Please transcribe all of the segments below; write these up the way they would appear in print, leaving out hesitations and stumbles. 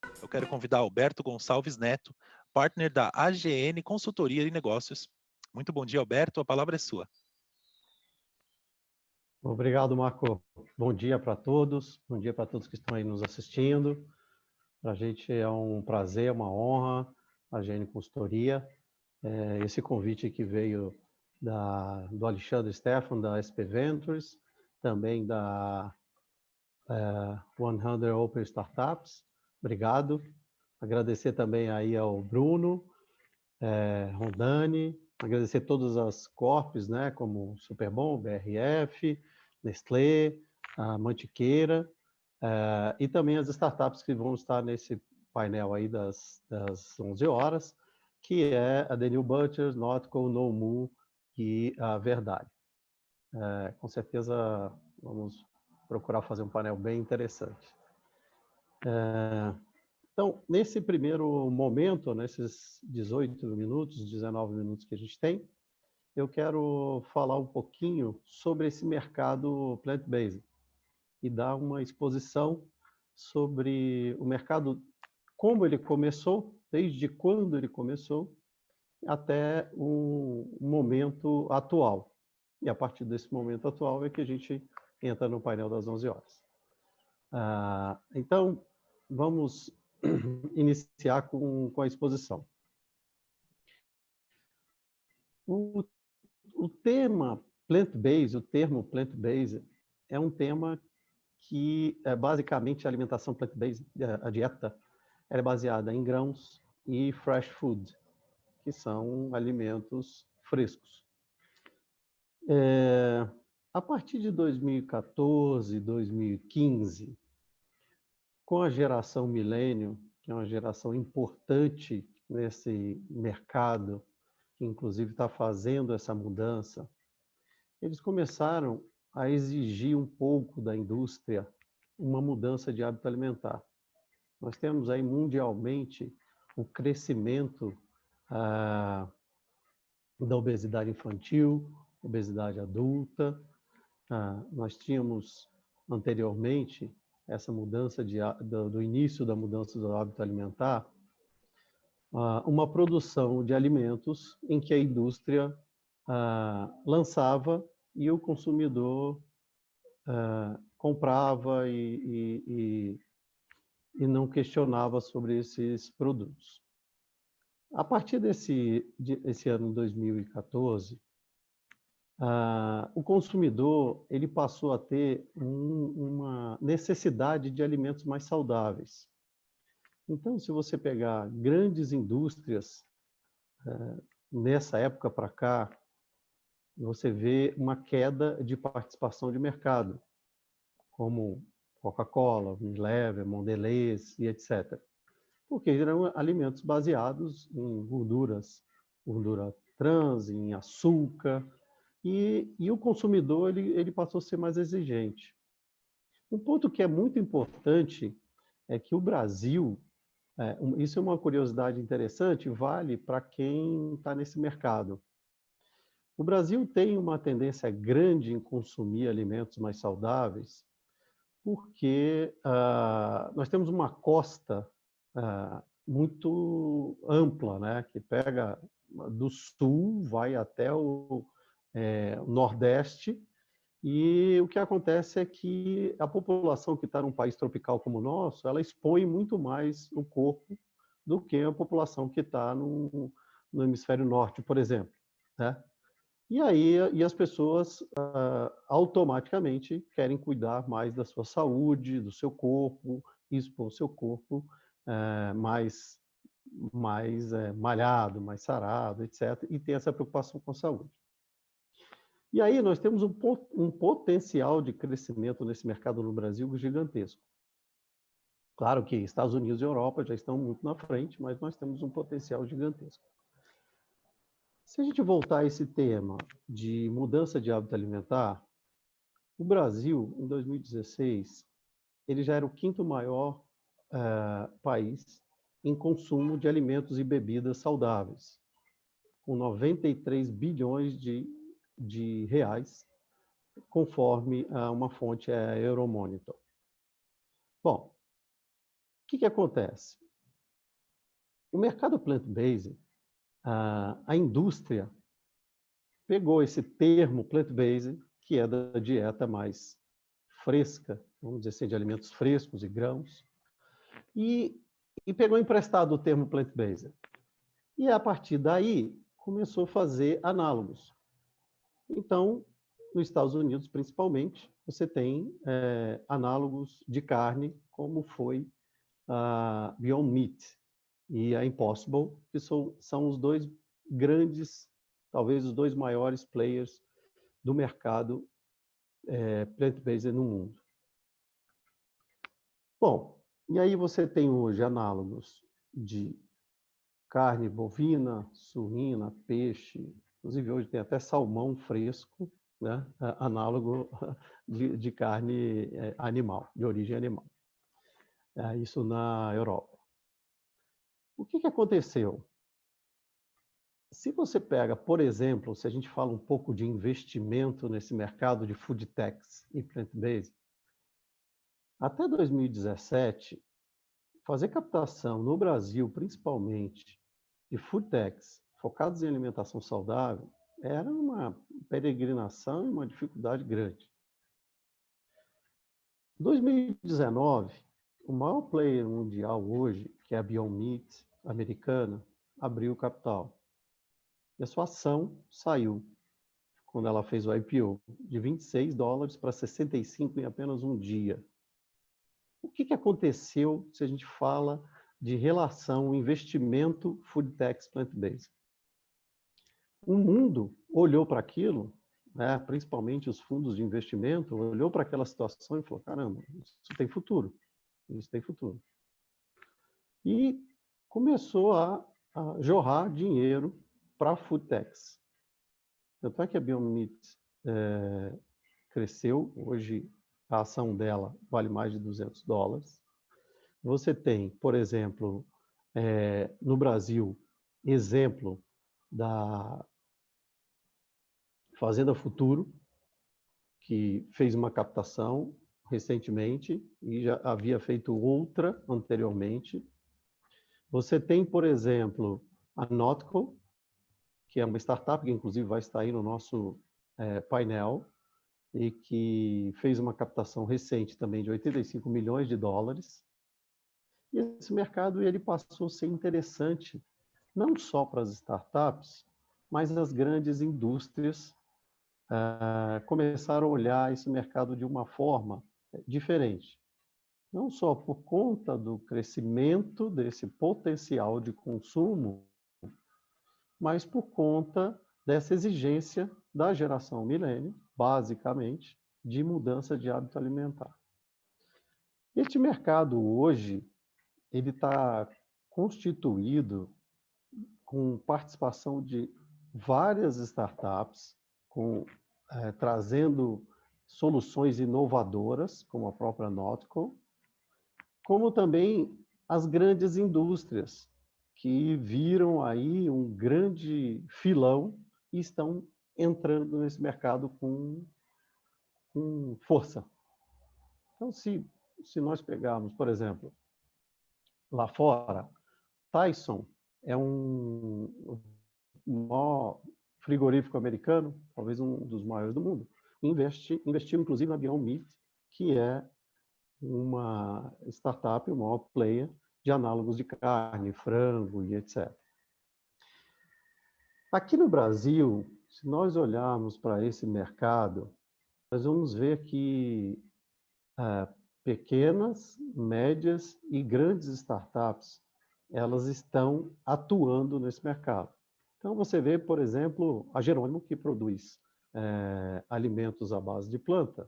Eu quero convidar Alberto Gonçalves Neto, partner da AGN Consultoria e Negócios. Muito bom dia, Alberto. A palavra é sua. Obrigado, Marco. Bom dia para todos. Bom dia para todos que estão aí nos assistindo. Para a gente é um prazer, uma honra, a AGN Consultoria. Esse convite que veio do Alexandre Stefan, da SP Ventures, também da 100 Open Startups. Obrigado. Agradecer também aí ao Bruno, Rondani, agradecer todas as corpos, né, como Superbom, BRF, Nestlé, a Mantiqueira, e também as startups que vão estar nesse painel aí das 11 horas, que é a The New Butchers, Nautical, Nomu e a Verdade. Com certeza vamos procurar fazer um painel bem interessante. Então, nesse primeiro momento, nesses 18 minutos, 19 minutos que a gente tem, eu quero falar um pouquinho sobre esse mercado plant-based e dar uma exposição sobre o mercado, como ele começou, desde quando ele começou, até o momento atual. E a partir desse momento atual é que a gente entra no painel das 11 horas. Então, vamos iniciar com a exposição. O tema plant-based, o termo plant-based, é um tema que basicamente a alimentação plant-based, a dieta, é baseada em grãos e fresh food, que são alimentos frescos. A partir de 2014, 2015, com a geração milênio, que é uma geração importante nesse mercado, que inclusive está fazendo essa mudança, eles começaram a exigir um pouco da indústria uma mudança de hábito alimentar. Nós temos aí mundialmente o crescimento da obesidade infantil, obesidade adulta. Nós tínhamos anteriormente essa mudança do início da mudança do hábito alimentar, uma produção de alimentos em que a indústria lançava e o consumidor comprava e não questionava sobre esses produtos. A partir desse ano 2014, o consumidor ele passou a ter uma necessidade de alimentos mais saudáveis. Então, se você pegar grandes indústrias, nessa época para cá, você vê uma queda de participação de mercado, como Coca-Cola, Unilever, Mondelez e etc. Porque eram alimentos baseados em gordura trans, em açúcar, e o consumidor ele passou a ser mais exigente. Um ponto que é muito importante é que o Brasil, isso é uma curiosidade interessante, vale para quem está nesse mercado. O Brasil tem uma tendência grande em consumir alimentos mais saudáveis, porque nós temos uma costa muito ampla, né, que pega do sul, vai até o Nordeste, e o que acontece é que a população que está num país tropical como o nosso, ela expõe muito mais o corpo do que a população que está no hemisfério norte, por exemplo, né? E aí as pessoas automaticamente querem cuidar mais da sua saúde, do seu corpo, expor o seu corpo mais malhado, mais sarado, etc. E ter essa preocupação com a saúde. E aí nós temos um potencial de crescimento nesse mercado no Brasil gigantesco. Claro que Estados Unidos e Europa já estão muito na frente, mas nós temos um potencial gigantesco. Se a gente voltar a esse tema de mudança de hábito alimentar, o Brasil, em 2016, ele já era o quinto maior país em consumo de alimentos e bebidas saudáveis, com 93 bilhões de reais, conforme uma fonte Euromonitor. Bom, que acontece? O mercado plant-based, a indústria pegou esse termo plant-based, que é da dieta mais fresca, vamos dizer assim, de alimentos frescos e grãos, e pegou emprestado o termo plant-based. E, a partir daí, começou a fazer análogos. Então, nos Estados Unidos, principalmente, você tem análogos de carne, como foi a Beyond Meat e a Impossible, que são os dois grandes, talvez os dois maiores players do mercado plant-based no mundo. Bom, e aí você tem hoje análogos de carne bovina, suína, peixe, inclusive hoje tem até salmão fresco, né? Análogo de carne animal, de origem animal. Isso na Europa. O que aconteceu? Se você pega, por exemplo, se a gente fala um pouco de investimento nesse mercado de food techs e plant-based, até 2017, fazer captação no Brasil, principalmente, de food techs focados em alimentação saudável, era uma peregrinação e uma dificuldade grande. Em 2019, o maior player mundial hoje, que é a Beyond Meat americana, abriu capital. E a sua ação saiu, quando ela fez o IPO, de $26 para 65 em apenas um dia. O que aconteceu se a gente fala de relação investimento food techs plant-based? O mundo olhou para aquilo, né, principalmente os fundos de investimento, olhou para aquela situação e falou, caramba, isso tem futuro, isso tem futuro. E começou a jorrar dinheiro para food techs. Tanto é que a Beyond Meat cresceu, hoje a ação dela vale mais de $200. Você tem, por exemplo, no Brasil, exemplo da Fazenda Futuro, que fez uma captação recentemente e já havia feito outra anteriormente. Você tem, por exemplo, a Notco, que é uma startup que inclusive vai estar aí no nosso painel e que fez uma captação recente também de $85 milhões. E esse mercado ele passou a ser interessante não só para as startups, mas as grandes indústrias começaram a olhar esse mercado de uma forma diferente. Não só por conta do crescimento desse potencial de consumo, mas por conta dessa exigência da geração milênio, basicamente, de mudança de hábito alimentar. Este mercado hoje, ele está constituído com participação de várias startups, trazendo soluções inovadoras, como a própria Notco, como também as grandes indústrias, que viram aí um grande filão e estão entrando nesse mercado com força. Então, se nós pegarmos, por exemplo, lá fora, Tyson é um maior frigorífico americano, talvez um dos maiores do mundo, investiu inclusive na Beyond Meat, que é uma startup, o maior player de análogos de carne, frango e etc. Aqui no Brasil, se nós olharmos para esse mercado, nós vamos ver que pequenas, médias e grandes startups, elas estão atuando nesse mercado. Então, você vê, por exemplo, a Jerônimo, que produz alimentos à base de planta,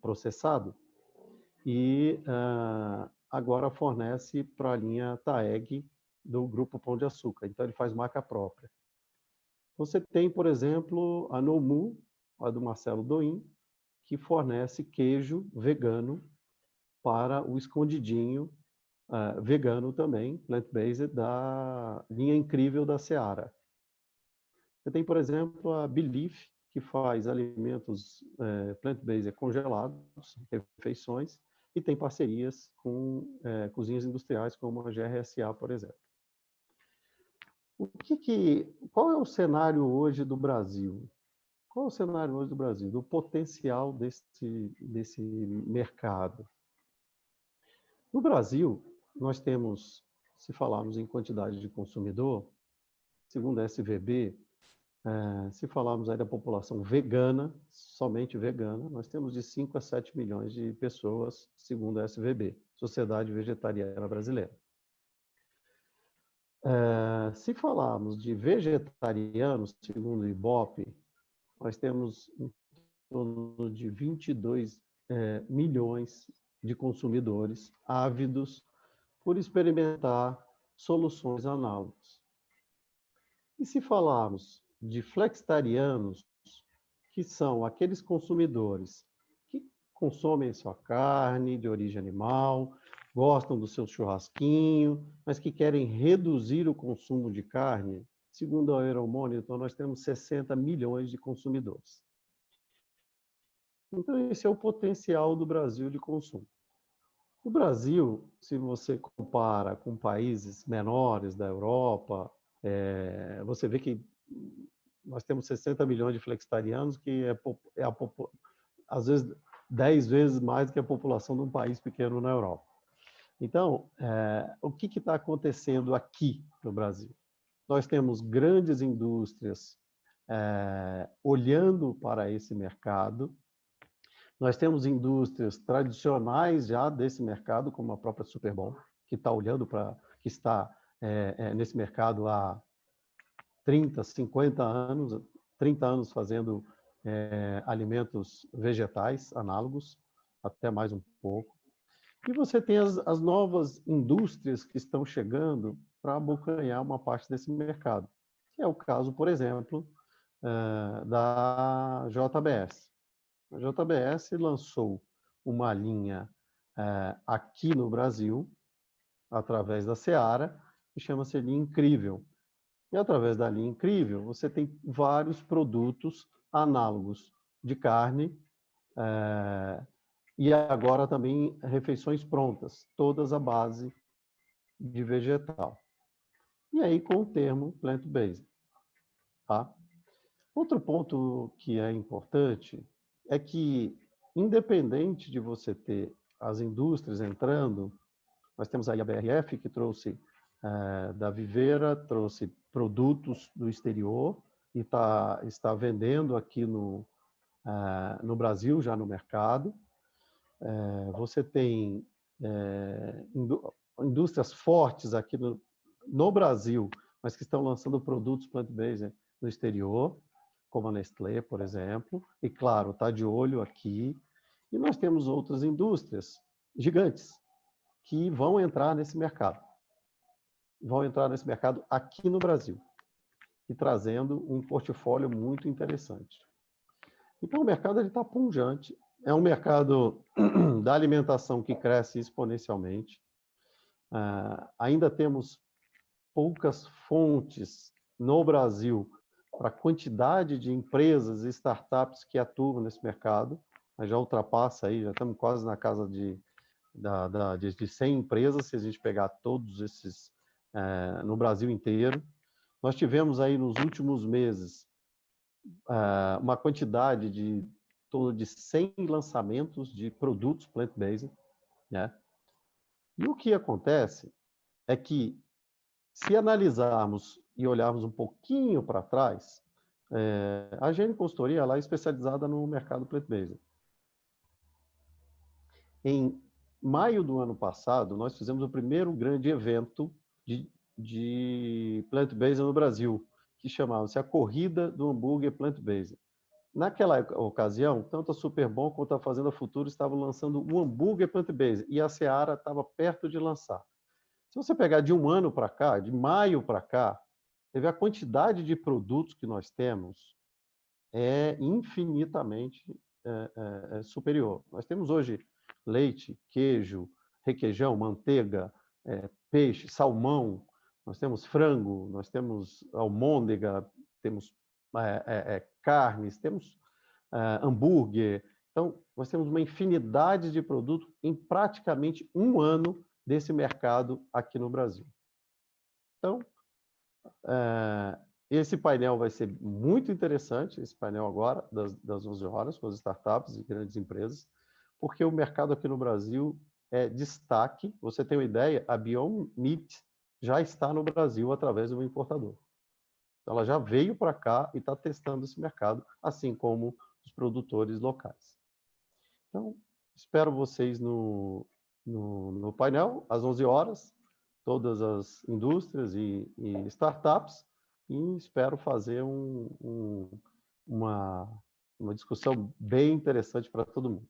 processado, e agora fornece para a linha Taeg do Grupo Pão de Açúcar. Então, ele faz marca própria. Você tem, por exemplo, a Nomu, a do Marcelo Doim, que fornece queijo vegano para o escondidinho vegano também, plant-based, da linha incrível da Seara. Você tem, por exemplo, a Belief, que faz alimentos plant-based congelados, refeições, e tem parcerias com cozinhas industriais, como a GRSA, por exemplo. Qual é o cenário hoje do Brasil? Qual é o cenário hoje do Brasil? Do potencial desse mercado. No Brasil, nós temos, se falarmos em quantidade de consumidor, segundo a SVB, se falarmos aí da população vegana, somente vegana, nós temos de 5 a 7 milhões de pessoas, segundo a SVB, Sociedade Vegetariana Brasileira. Se falarmos de vegetarianos, segundo o IBOP, nós temos em torno de 22 milhões de consumidores ávidos por experimentar soluções análogas. E se falarmos de flexitarianos, que são aqueles consumidores que consomem sua carne de origem animal, gostam do seu churrasquinho, mas que querem reduzir o consumo de carne, segundo a Euromonitor, nós temos 60 milhões de consumidores. Então, esse é o potencial do Brasil de consumo. O Brasil, se você compara com países menores da Europa, você vê que nós temos 60 milhões de flexitarianos, que às vezes 10 vezes mais do que a população de um país pequeno na Europa. Então, o que está acontecendo aqui no Brasil? Nós temos grandes indústrias olhando para esse mercado. Nós temos indústrias tradicionais já desse mercado, como a própria Superbom, que está olhando para, que está nesse mercado há 30, 50 anos, 30 anos fazendo alimentos vegetais análogos, até mais um pouco. E você tem as novas indústrias que estão chegando para abocanhar uma parte desse mercado, que é o caso, por exemplo, da JBS. A JBS lançou uma linha aqui no Brasil, através da Seara, que chama-se Linha Incrível. E através da Linha Incrível, você tem vários produtos análogos de carne e agora também refeições prontas, todas à base de vegetal. E aí com o termo plant-based. Tá? Outro ponto que é importante é que, independente de você ter as indústrias entrando, nós temos aí a BRF, que trouxe da Viveira, trouxe produtos do exterior e está vendendo aqui no Brasil, já no mercado. Você tem indústrias fortes aqui no Brasil, mas que estão lançando produtos plant-based no exterior, como a Nestlé, por exemplo, e, claro, está de olho aqui. E nós temos outras indústrias gigantes que vão entrar nesse mercado. Vão entrar nesse mercado aqui no Brasil e trazendo um portfólio muito interessante. Então, o mercado está pujante. É um mercado da alimentação que cresce exponencialmente. Ainda temos poucas fontes no Brasil para a quantidade de empresas e startups que atuam nesse mercado. Mas já ultrapassa aí, já estamos quase na casa de 100 empresas, se a gente pegar todos esses no Brasil inteiro. Nós tivemos aí nos últimos meses uma quantidade de torno de 100 lançamentos de produtos plant-based, né? E o que acontece é que, se analisarmos e olharmos um pouquinho para trás, a AGN Consultoria ela é especializada no mercado plant-based. Em maio do ano passado, nós fizemos o primeiro grande evento de plant-based no Brasil, que chamava-se a Corrida do Hambúrguer Plant-Based. Naquela ocasião, tanto a Superbom quanto a Fazenda Futuro estavam lançando um hambúrguer plant-based, e a Seara estava perto de lançar. Se você pegar de um ano para cá, de maio para cá, você vê a quantidade de produtos que nós temos é infinitamente superior. Nós temos hoje leite, queijo, requeijão, manteiga, peixe, salmão, nós temos frango, nós temos almôndega, temos carnes, temos hambúrguer. Então, Nós temos uma infinidade de produtos em praticamente um ano desse mercado aqui no Brasil. Então, esse painel vai ser muito interessante, esse painel agora, das 11 horas, com as startups e grandes empresas, porque o mercado aqui no Brasil é destaque. Você tem uma ideia, a Beyond Meat já está no Brasil através de um importador. Ela já veio para cá e está testando esse mercado, assim como os produtores locais. Então, espero vocês no painel, às 11 horas, todas as indústrias e startups, e espero fazer uma discussão bem interessante para todo mundo.